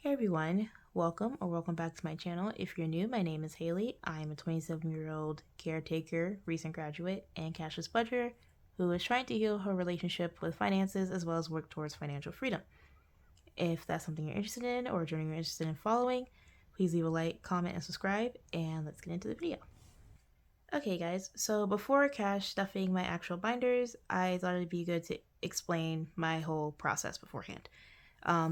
Hey everyone, welcome back to my channel. If you're new, my name is Haley. I'm a 27-year-old caretaker, recent graduate, and cashless budgeter who is trying to heal her relationship with finances as well as work towards financial freedom. If that's something you're interested in or a journey you're interested in following, please leave a like, comment, and subscribe, and let's get into the video. Okay guys, so before cash stuffing my actual binders, I thought it'd be good to explain my whole process beforehand.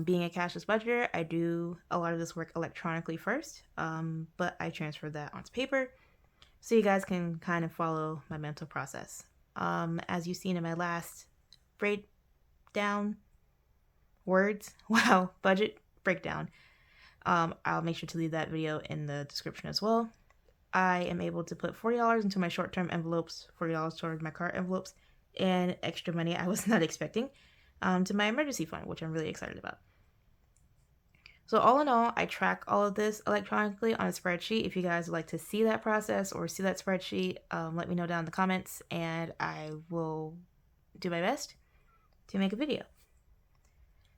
Being a cashless budgeter, I do a lot of this work electronically first, but I transfer that onto paper so you guys can kind of follow my mental process. As you've seen in my last breakdown words, wow, budget breakdown, I'll make sure to leave that video in the description as well. I am able to put $40 into my short-term envelopes, $40 toward my cart envelopes, and extra money I was not expecting to my emergency fund, which I'm really excited about. So all in all, I track all of this electronically on a spreadsheet. If you guys would like to see that process or see that spreadsheet, let me know down in the comments and I will do my best to make a video.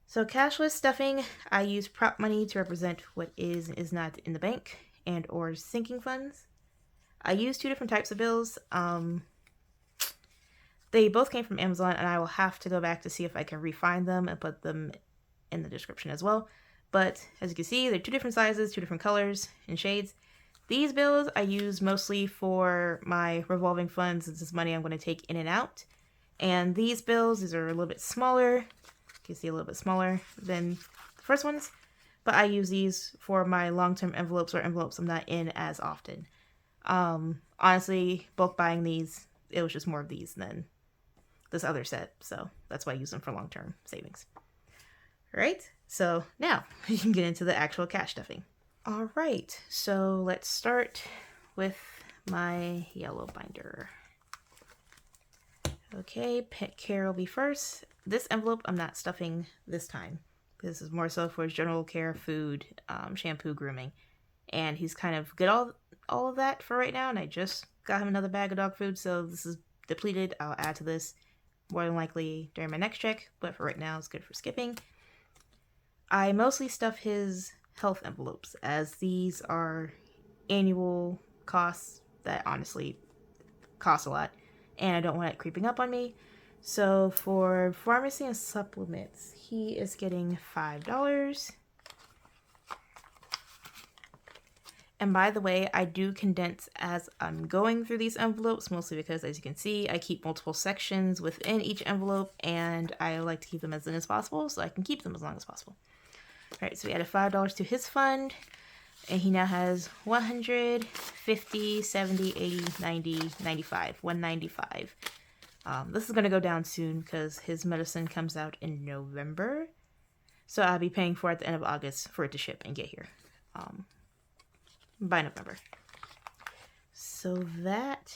So cashless stuffing, I use prop money to represent what is and is not in the bank and or sinking funds. I use two different types of bills. They both came from Amazon and I will have to go back to see if I can refine them and put them in the description as well. But as you can see, they're two different sizes, two different colors and shades. These bills I use mostly for my revolving funds. This is money I'm going to take in and out. And these bills, these are a little bit smaller. You can see a little bit smaller than the first ones. But I use these for my long-term envelopes or envelopes I'm not in as often. Honestly, bulk buying these, it was just more of these than this other set. So that's why I use them for long-term savings. Right? So now we can get into the actual cash stuffing. All right, so let's start with my yellow binder. Okay, pet care will be first. This envelope I'm not stuffing this time. This is more so for general care, food, shampoo, grooming. And he's kind of good all of that for right now, and I just got him another bag of dog food, so this is depleted. I'll add to this more than likely during my next check, but for right now it's good for skipping. I mostly stuff his health envelopes as these are annual costs that honestly cost a lot and I don't want it creeping up on me. So for pharmacy and supplements, he is getting $5. And by the way, I do condense as I'm going through these envelopes, mostly because as you can see, I keep multiple sections within each envelope and I like to keep them as thin as possible so I can keep them as long as possible. Alright, so we added $5 to his fund, and he now has 150, 70, 80, 90, 95, 195. This is going to go down soon because his medicine comes out in November, so I'll be paying for it at the end of August for it to ship and get here by November. So that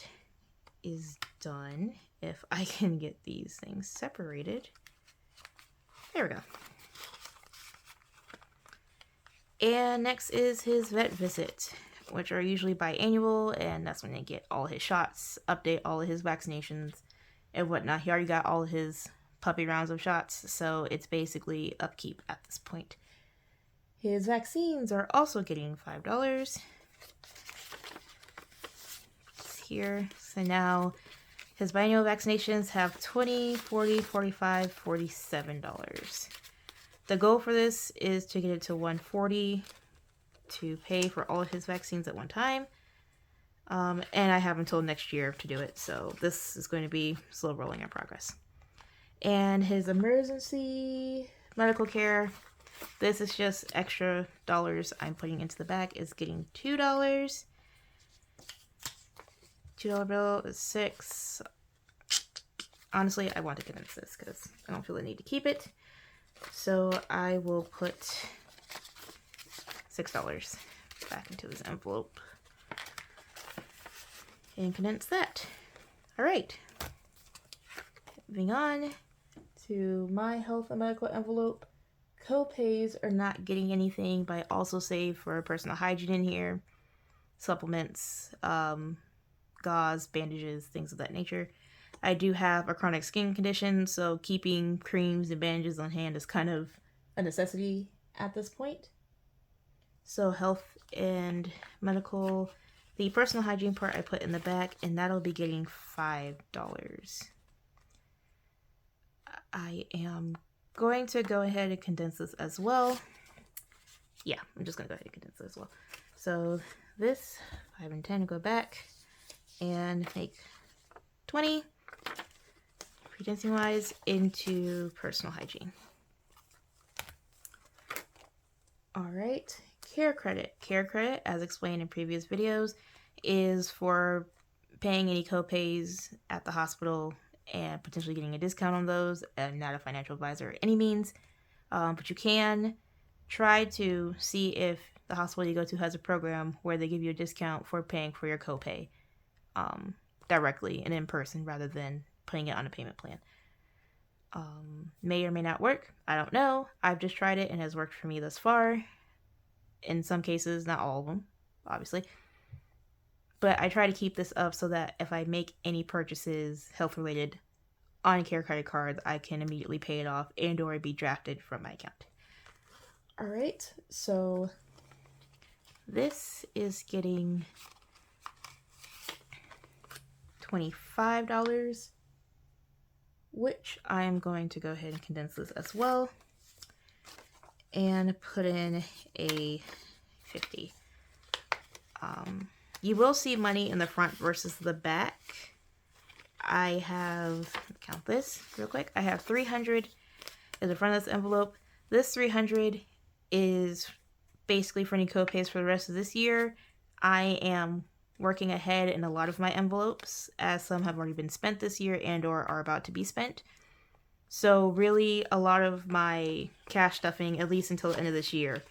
is done. If I can get these things separated. There we go. And next is his vet visit, which are usually biannual, and that's when they get all his shots, update all of his vaccinations, and whatnot. He already got all of his puppy rounds of shots, so it's basically upkeep at this point. His vaccines are also getting $5. It's here. So now his biannual vaccinations have $20, $40, $45, $47. The goal for this is to get it to $140 to pay for all of his vaccines at one time. And I have until next year to do it, so this is going to be slow rolling in progress. And his emergency medical care, this is just extra dollars I'm putting into the bag, is getting $2. $2 bill is $6. Honestly, I want to condense this because I don't feel the need to keep it. So I will put $6 back into this envelope and condense that. All right, moving on to my health and medical envelope. Co-pays are not getting anything, but I also save for personal hygiene in here, supplements, gauze, bandages, things of that nature. I do have a chronic skin condition, so keeping creams and bandages on hand is kind of a necessity at this point. So health and medical, the personal hygiene part I put in the back, and that'll be getting $5. I am going to go ahead and condense this as well. Yeah, I'm just going to go ahead and condense this as well. So this, 5 and 10, go back and make 20, condensing wise, into personal hygiene. Alright, care credit. Care credit, as explained in previous videos, is for paying any co-pays at the hospital and potentially getting a discount on those. I'm not a financial advisor by any means, but you can try to see if the hospital you go to has a program where they give you a discount for paying for your copay directly and in person rather than putting it on a payment plan. May or may not work. I don't know. I've just tried it and it has worked for me thus far. In some cases, not all of them, obviously. But I try to keep this up so that if I make any purchases health-related on care credit cards, I can immediately pay it off and or be drafted from my account. Alright, so this is getting $25, which I am going to go ahead and condense this as well and put in a 50. You will see money in the front versus the back. I have, count this real quick, I have 300 in the front of this envelope. This 300 is basically for any co-pays for the rest of this year. I am working ahead in a lot of my envelopes, as some have already been spent this year and or are about to be spent. So really a lot of my cash stuffing, at least until the end of this year,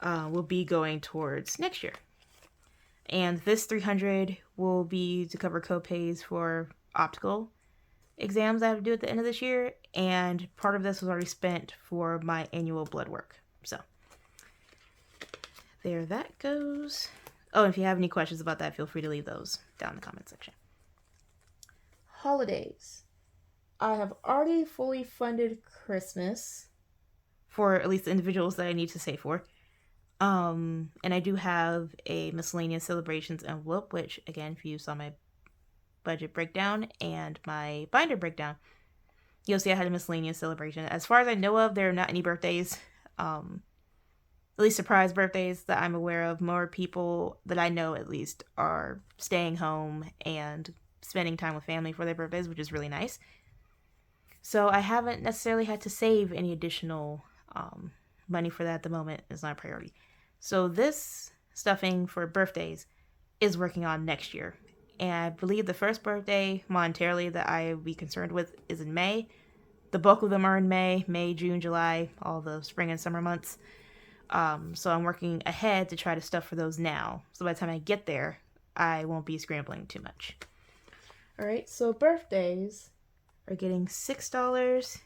will be going towards next year. And this 300 will be to cover co-pays for optical exams I have to do at the end of this year, and part of this was already spent for my annual blood work. So there that goes. Oh, and if you have any questions about that, feel free to leave those down in the comment section. Holidays. I have already fully funded Christmas for at least the individuals that I need to save for. And I do have a miscellaneous celebrations envelope, which again, if you saw my budget breakdown and my binder breakdown, you'll see I had a miscellaneous celebration. As far as I know of, there are not any birthdays, at least surprise birthdays that I'm aware of. More people that I know at least are staying home and spending time with family for their birthdays, which is really nice. So I haven't necessarily had to save any additional money for that at the moment. It's not a priority. So this stuffing for birthdays is working on next year. And I believe the first birthday monetarily that I will be concerned with is in May. The bulk of them are in May, June, July, all the spring and summer months. So I'm working ahead to try to stuff for those now. So by the time I get there, I won't be scrambling too much. All right, so birthdays are getting $6. Let's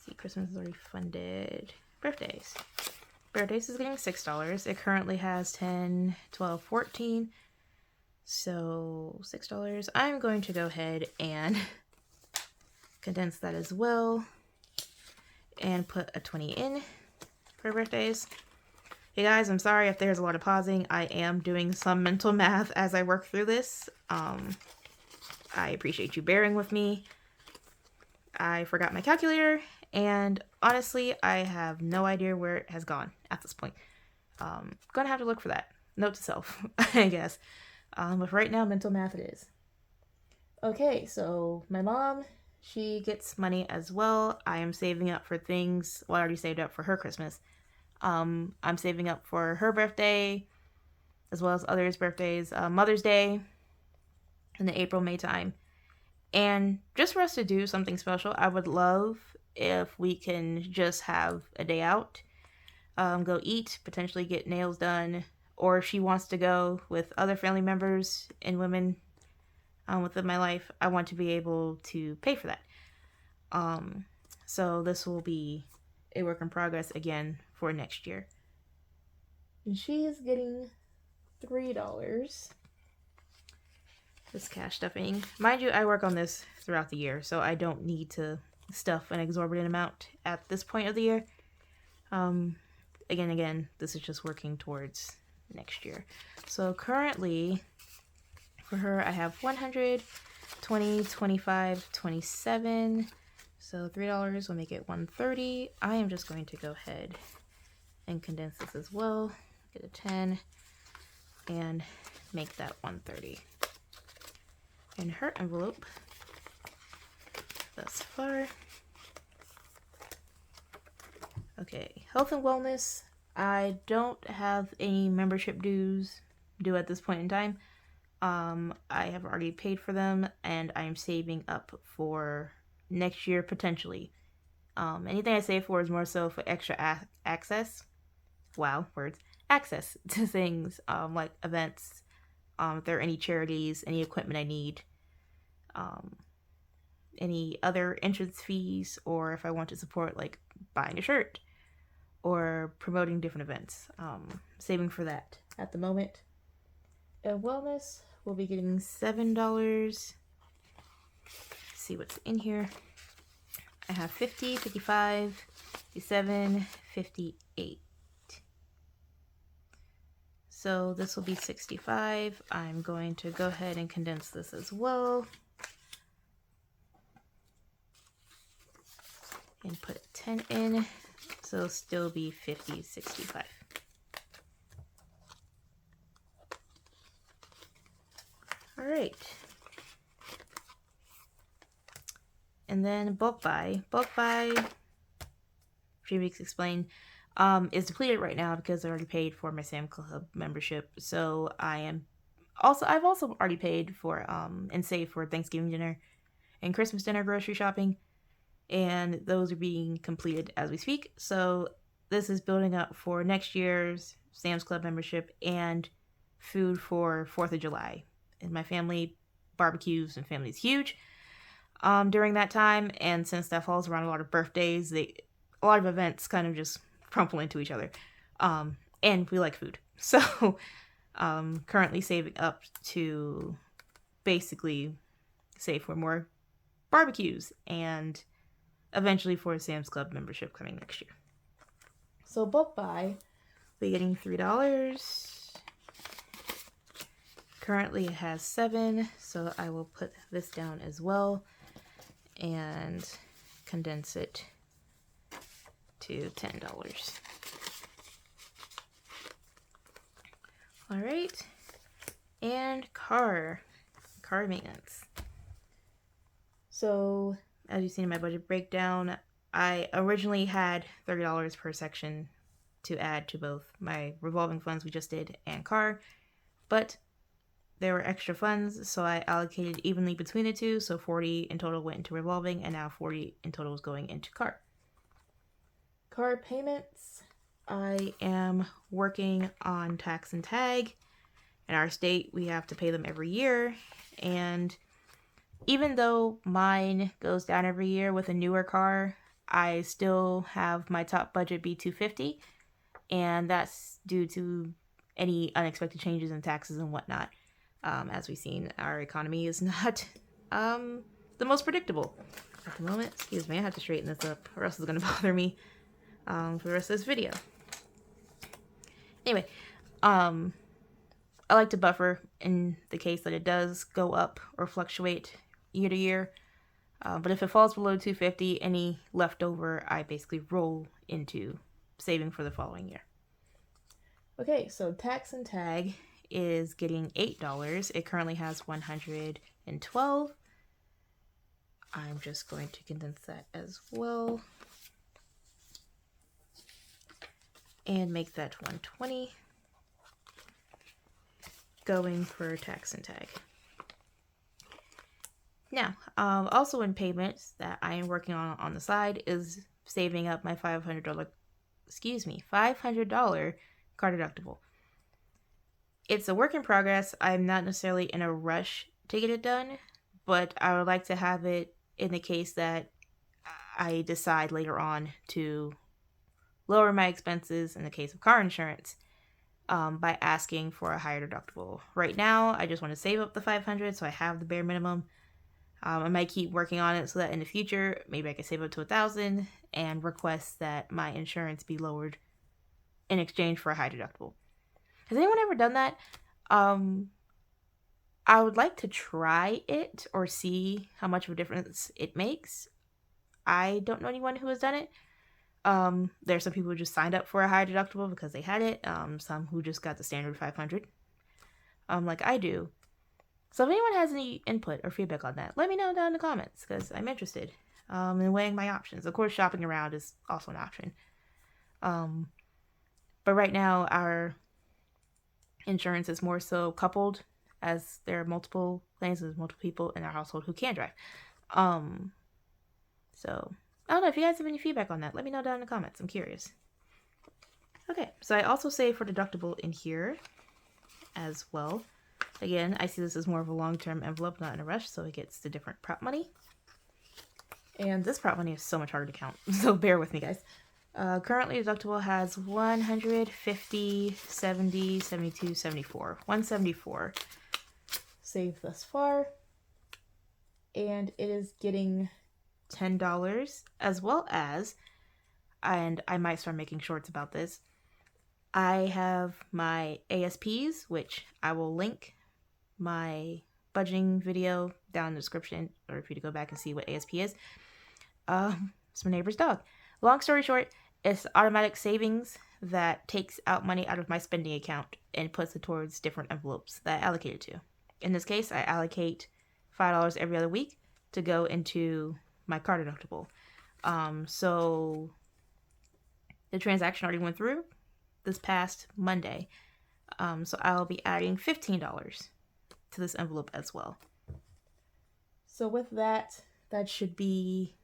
see, Christmas is already funded. Birthdays is getting $6. It currently has 10, 12, 14. So $6. I'm going to go ahead and condense that as well and put a 20 in for birthdays. Hey guys, I'm sorry if there's a lot of pausing. I am doing some mental math as I work through this. I appreciate you bearing with me. I forgot my calculator, and honestly, I have no idea where it has gone at this point. Gonna have to look for that. Note to self, I guess. But right now, mental math it is. Okay, so my mom, she gets money as well. I am saving up for things. Well, I already saved up for her Christmas. I'm saving up for her birthday, as well as others' birthdays, Mother's Day, in the April-May time. And just for us to do something special, I would love if we can just have a day out, go eat, potentially get nails done, or if she wants to go with other family members and women within my life, I want to be able to pay for that. So this will be a work in progress again for next year. And she is getting $3. This cash stuffing. Mind you, I work on this throughout the year, so I don't need to stuff an exorbitant amount at this point of the year. again, this is just working towards next year. So currently, for her, I have 100, 20, 25, 27. So $3 will make it 130. I am just going to go ahead and condense this as well. Get a 10 and make that 130. In her envelope thus far. Okay, health and wellness. I don't have any membership dues due at this point in time. I have already paid for them, and I'm saving up for next year potentially. Anything I save for is more so for extra access. Wow, words. Access to things like events. If there are any charities, any equipment I need, any other entrance fees, or if I want to support like buying a shirt or promoting different events. Saving for that at the moment. Wellness, we'll be getting $7. See what's in here. I have 50, 55, 57, 58. So this will be 65. I'm going to go ahead and condense this as well. And put 10 in. So it'll still be 50, 65. All right. And then bulk buy. Bulk buy, Freebix explained, is depleted right now because I already paid for my Sam Club membership. So I've also already paid for and saved for Thanksgiving dinner and Christmas dinner grocery shopping, and those are being completed as we speak. So this is building up for next year's Sam's Club membership and food for 4th of July. And my family barbecues and family is huge during that time, and since that falls around a lot of birthdays, a lot of events kind of just crumple into each other. And we like food. So currently saving up to basically save for more barbecues and eventually for a Sam's Club membership coming next year. So bulk buy, we're getting $3. Currently it has 7, so I will put this down as well and condense it to $10. All right, and car maintenance. So as you've seen in my budget breakdown, I originally had $30 per section to add to both my revolving funds we just did and car, but there were extra funds, so I allocated evenly between the two, so 40 in total went into revolving, and now 40 in total is going into car. Car payments, I am working on tax and tag. In our state, we have to pay them every year, and even though mine goes down every year with a newer car, I still have my top budget be $250, and that's due to any unexpected changes in taxes and whatnot. As we've seen, our economy is not the most predictable at the moment. Excuse me, I have to straighten this up or else it's going to bother me for the rest of this video. Anyway, I like to buffer in the case that it does go up or fluctuate year to year. But if it falls below $250, any leftover I basically roll into saving for the following year. Okay, so tax and tag is getting $8. It currently has 112. I'm just going to condense that as well and make that 120. Going for tax and tag. Now, also in payments that I am working on the side is saving up my $500 car deductible. It's a work in progress. I'm not necessarily in a rush to get it done, but I would like to have it in the case that I decide later on to lower my expenses in the case of car insurance by asking for a higher deductible. Right now, I just want to save up the $500 so I have the bare minimum. I might keep working on it so that in the future, maybe I can save up to $1,000 and request that my insurance be lowered in exchange for a high deductible. Has anyone ever done that? I would like to try it or see how much of a difference it makes. I don't know anyone who has done it. There's some people who just signed up for a high deductible because they had it. Some who just got the standard 500. Like I do. So if anyone has any input or feedback on that, let me know down in the comments because I'm interested in weighing my options. Of course, shopping around is also an option. But right now, our insurance is more so coupled, as there are multiple plans, there's multiple people in our household who can drive. So I don't know if you guys have any feedback on that. Let me know down in the comments. I'm curious. Okay, so I also save for deductible in here as well. Again, I see this as more of a long-term envelope, not in a rush, so it gets the different prop money. And this prop money is so much harder to count, so bear with me, guys. Currently, deductible has 150, 70, 72, 74. 174 saved thus far. And it is getting $10, as well as, and I might start making shorts about this, I have my ASPs, which I will link my budgeting video down in the description, or if you to go back and see what ASP is. It's my neighbor's dog. Long story short, it's automatic savings that takes out money out of my spending account and puts it towards different envelopes that I allocate it to. In this case, I allocate $5 every other week to go into my car deductible. So the transaction already went through this past Monday. So I'll be adding $15 to this envelope as well. So with that, that should be,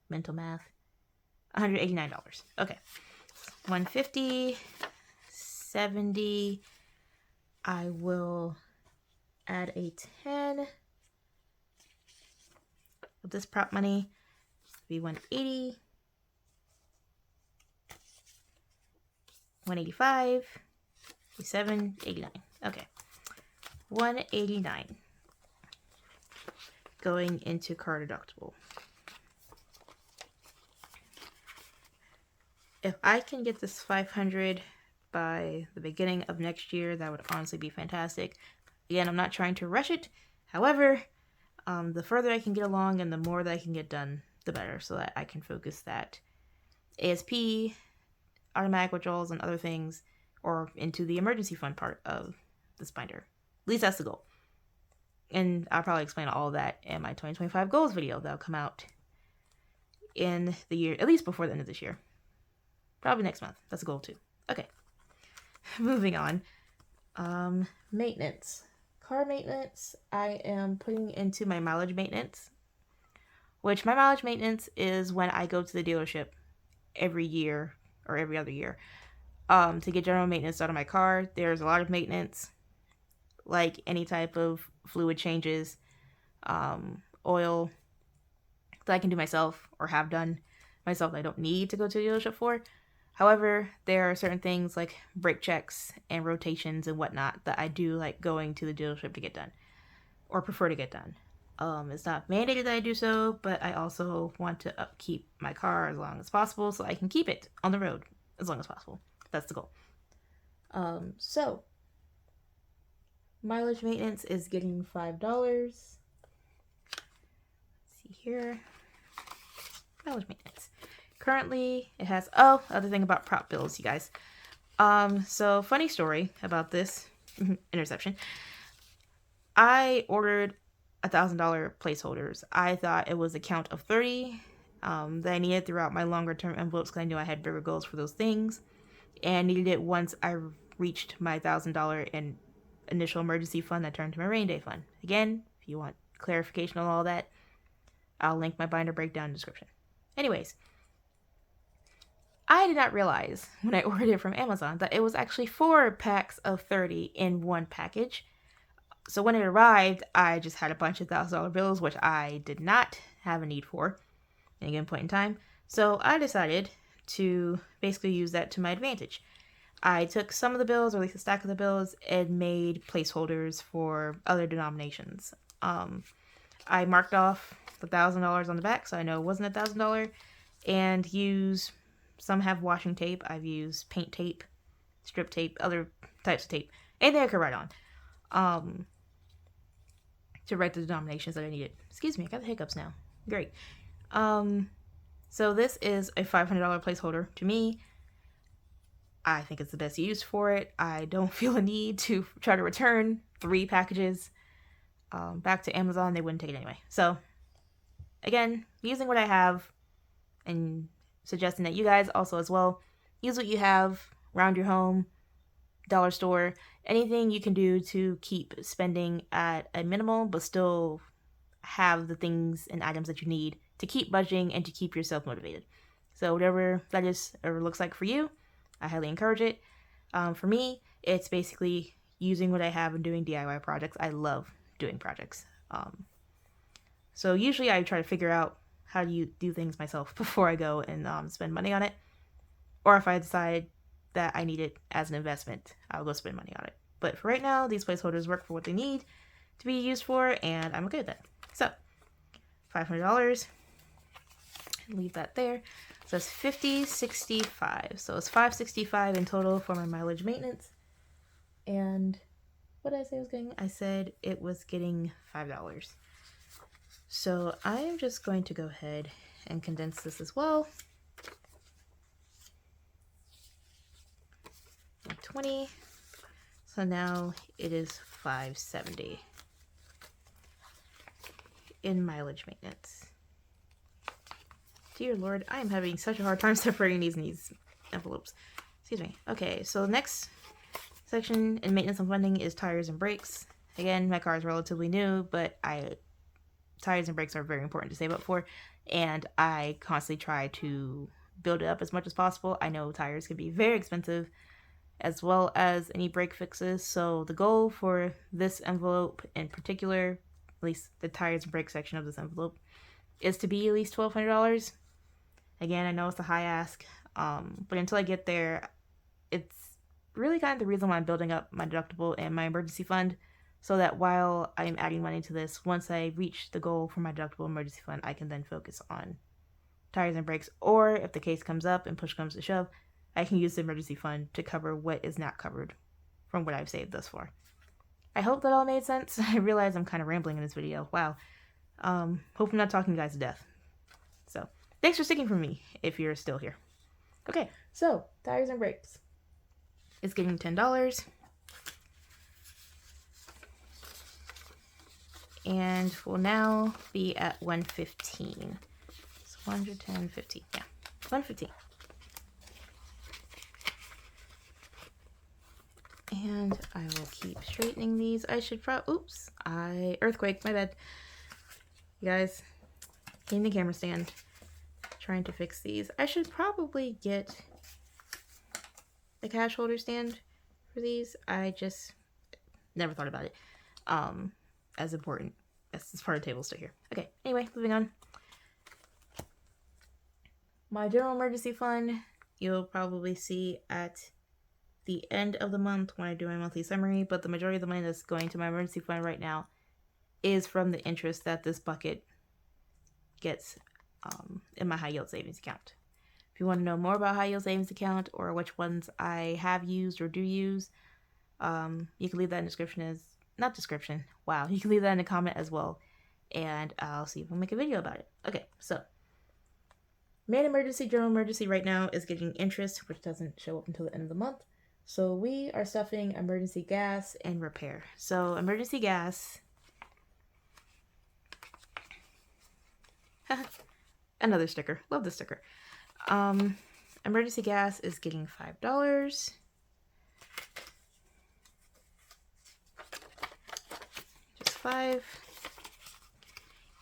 mental math, $189. Okay. 150, 70. I will add a 10 of this prop money. Be 180, 185, 87, 89. Okay. 189 going into car deductible. If I can get this 500 by the beginning of next year, that would honestly be fantastic. Again, I'm not trying to rush it. However, the further I can get along and the more that I can get done, the better, so that I can focus that ASP, automatic withdrawals, and other things, or into the emergency fund part of this binder. At least that's the goal. And I'll probably explain all of that in my 2025 goals video that'll come out in the year, at least before the end of this year. Probably next month. That's a goal too. Okay. Moving on. Maintenance. Car maintenance, I am putting into my mileage maintenance, which my mileage maintenance is when I go to the dealership every year or every other year to get general maintenance out of my car. There's a lot of maintenance, like any type of fluid changes, oil that I can do myself or have done myself that I don't need to go to the dealership for. However, there are certain things like brake checks and rotations and whatnot that I do like going to the dealership to get done, or prefer to get done. It's not mandated that I do so, but I also want to upkeep my car as long as possible so I can keep it on the road as long as possible. That's the goal. So mileage maintenance is getting $5. Let's see here. Mileage maintenance. Currently, it has, other thing about prop bills, you guys. So funny story about this interception. I ordered $1,000 placeholders. I thought it was a count of 30 that I needed throughout my longer term envelopes because I knew I had bigger goals for those things, and needed it once I reached my $1,000 in initial emergency fund that turned to my rainy day fund. Again, if you want clarification on all that, I'll link my binder breakdown in the description. Anyways, I did not realize when I ordered it from Amazon that it was actually 4 packs of 30 in one package. So when it arrived, I just had a bunch of $1,000 bills, which I did not have a need for at any given point in time. So I decided to basically use that to my advantage. I took some of the bills, or at least a stack of the bills, and made placeholders for other denominations. I marked off the $1,000 on the back so I know it wasn't $1,000, and some have washing tape. I've used paint tape strip tape, other types of tape, anything I could write on, to write the denominations that I needed. Excuse me, I got the hiccups now. Great. So this is a $500 placeholder. To me, I think it's the best use for it. I don't feel a need to try to return 3 packages back to Amazon. They wouldn't take it anyway. So again, using what I have and suggesting that you guys also as well use what you have around your home, dollar store, anything you can do to keep spending at a minimal but still have the things and items that you need to keep budgeting and to keep yourself motivated. So whatever that is or looks like for you, I highly encourage it. For me, it's basically using what I have and doing DIY projects. I love doing projects. So usually I try to figure out how do you do things myself before I go and spend money on it. Or if I decide that I need it as an investment, I'll go spend money on it. But for right now, these placeholders work for what they need to be used for, and I'm okay with that. So, $500. Leave that there. So it's $50.65. So it's $5.65 in total for my mileage maintenance. And what did I say I was getting? I said it was getting $5. So I am just going to go ahead and condense this as well. 20. So now it is $5.70 in mileage maintenance. Dear Lord, I am having such a hard time separating these in these envelopes. Excuse me. Okay, so the next section in maintenance and funding is tires and brakes. Again, my car is relatively new, but tires and brakes are very important to save up for, and I constantly try to build it up as much as possible. I know tires can be very expensive, as well as any brake fixes, so the goal for this envelope in particular, at least the tires and brake section of this envelope, is to be at least $1,200. Again, I know it's a high ask, but until I get there, it's really kind of the reason why I'm building up my deductible and my emergency fund, so that while I'm adding money to this, once I reach the goal for my deductible emergency fund, I can then focus on tires and brakes, or if the case comes up and push comes to shove, I can use the emergency fund to cover what is not covered from what I've saved thus far. I hope that all made sense. I realize I'm kind of rambling in this video. Wow. Hope I'm not talking you guys to death. So, thanks for sticking for me if you're still here. Okay, so, tires and brakes. It's getting $10. And will now be at $115. So 110, 15. Yeah, $115. And I will keep straightening these. I should earthquake, my bad. You guys, getting the camera stand, trying to fix these. I should probably get a cash holder stand for these. I just never thought about it. As important as this part of the table still here. Okay, anyway, moving on. My general emergency fund, you'll probably see at the end of the month when I do my monthly summary, but the majority of the money that's going to my emergency fund right now is from the interest that this bucket gets in my high yield savings account. If you want to know more about high yield savings account or which ones I have used or do use, you can leave that in you can leave that in a comment as well, and I'll see if we'll make a video about it. Okay, so main emergency, general emergency right now is getting interest, which doesn't show up until the end of the month. So we are stuffing emergency gas and repair. So emergency gas, another sticker. Love this sticker. Emergency gas is getting $5. Just $5.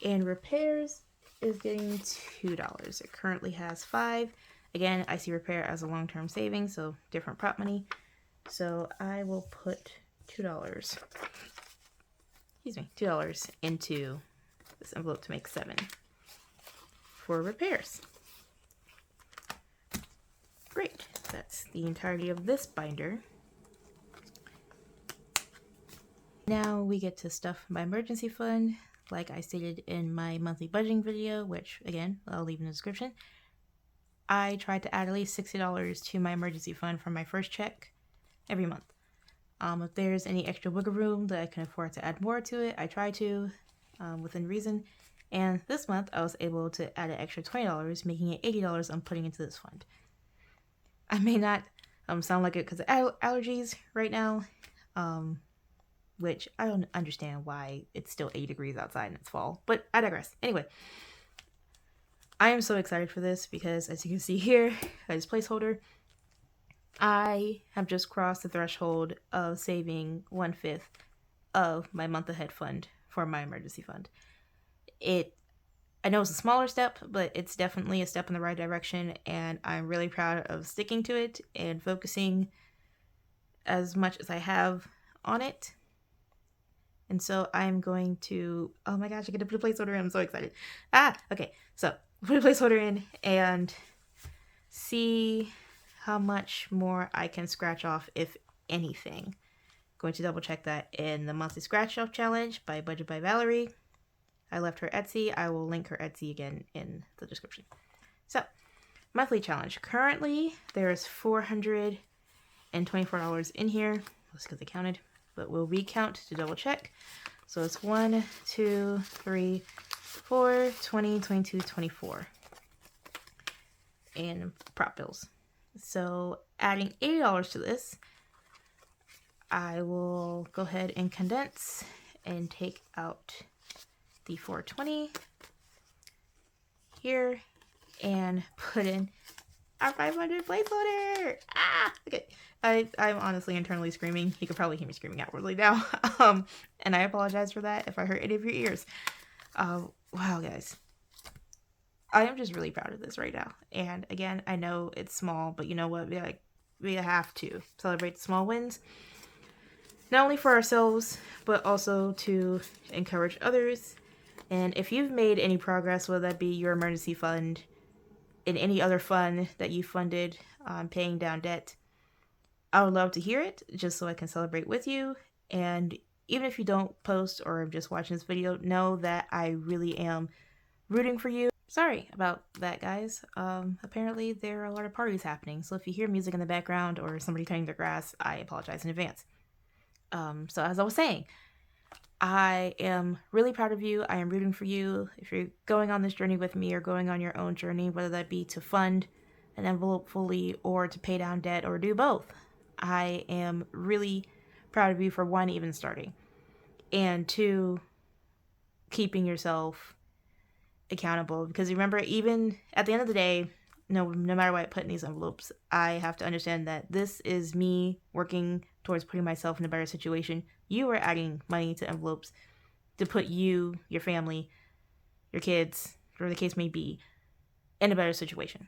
And repairs is getting $2. It currently has $5. Again, I see repair as a long-term savings, so different prop money. So I will put $2 into this envelope to make $7 for repairs. Great, that's the entirety of this binder. Now we get to stuff my emergency fund, like I stated in my monthly budgeting video, which again, I'll leave in the description. I tried to add at least $60 to my emergency fund from my first check. every month. If there's any extra wiggle room that I can afford to add more to it, I try to, within reason. And this month, I was able to add an extra $20, making it $80 I'm putting into this fund. I may not sound like it because of allergies right now, which I don't understand why it's still 80 degrees outside and it's fall, but I digress. Anyway, I am so excited for this because, as you can see here, as placeholder, I have just crossed the threshold of saving 1/5 of my month ahead fund for my emergency fund. I know it's a smaller step, but it's definitely a step in the right direction, and I'm really proud of sticking to it and focusing as much as I have on it. And so I'm going to, oh my gosh, I get to put a placeholder in. I'm so excited. Okay, so put a placeholder in and see how much more I can scratch off, if anything. Going to double check that in the monthly scratch off challenge by Budget by Valerie. I left her Etsy. I will link her Etsy again in the description. So, monthly challenge. Currently, there's $424 in here. That's because I counted, but we'll recount to double check. So it's 1, 2, 3, 4, 20, 22, 24 in prop bills. So adding $80 to this, I will go ahead and condense and take out the 420 here and put in our 500 placeholder. Okay. I'm honestly internally screaming. You could probably hear me screaming outwardly now. And I apologize for that if I hurt any of your ears. Wow, guys. I am just really proud of this right now. And again, I know it's small, but you know what? We have to celebrate the small wins. Not only for ourselves, but also to encourage others. And if you've made any progress, whether that be your emergency fund, in any other fund that you funded on paying down debt, I would love to hear it, just so I can celebrate with you. And even if you don't post or just watching this video, know that I really am rooting for you. Sorry about that, guys. Apparently there are a lot of parties happening, so if you hear music in the background or somebody cutting their grass, I apologize in advance. So as I was saying, I am really proud of you. I am rooting for you. If you're going on this journey with me or going on your own journey, whether that be to fund an envelope fully or to pay down debt or do both, I am really proud of you for, one, even starting, and two, keeping yourself accountable. Because remember, even at the end of the day, no matter what I put in these envelopes, I have to understand that this is me working towards putting myself in a better situation. You are adding money to envelopes to put you, your family, your kids, whatever the case may be, in a better situation.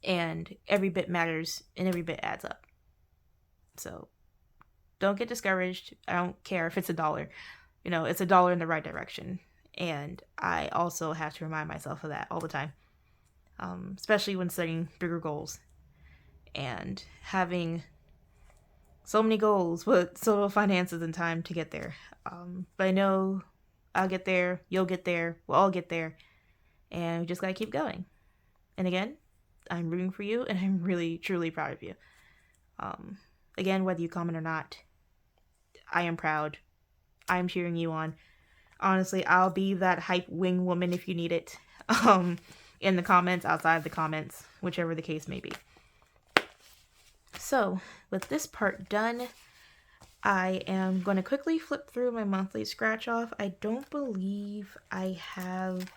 And every bit matters and every bit adds up. So don't get discouraged. I don't care if it's $1. You know, it's $1 in the right direction. And I also have to remind myself of that all the time. Especially when setting bigger goals and having so many goals, but so little finances and time to get there. But I know I'll get there, you'll get there, we'll all get there, and we just gotta keep going. And again, I'm rooting for you, and I'm really, truly proud of you. Again, whether you comment or not, I am proud. I'm cheering you on. Honestly, I'll be that hype wing woman if you need it. In the comments, outside the comments, whichever the case may be. So, with this part done, I am going to quickly flip through my monthly scratch off. I don't believe I have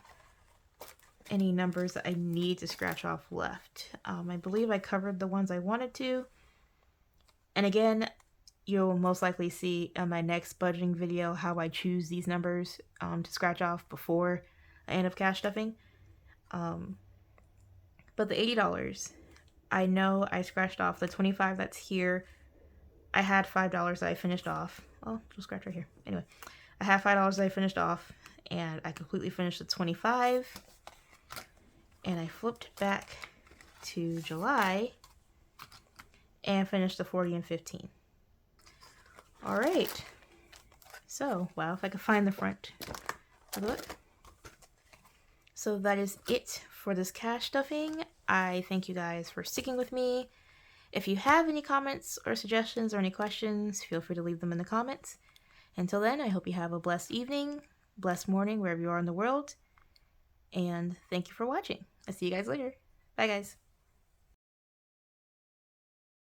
any numbers that I need to scratch off left. I believe I covered the ones I wanted to. And again, you'll most likely see in my next budgeting video how I choose these numbers to scratch off before I end up cash stuffing. But the $80, I know I scratched off the $25 that's here. I had $5 that I finished off. Oh, just scratch right here. Anyway, I had $5 that I finished off, and I completely finished the $25. And I flipped back to July and finished the $40 and $15. All right. So, wow, if I could find the front of the book. So that is it for this cash stuffing. I thank you guys for sticking with me If you have any comments or suggestions or any questions, feel free to leave them in the comments. Until then, I hope you have a blessed evening, blessed morning, wherever you are in the world. And thank you for watching. I'll see you guys later. Bye, guys.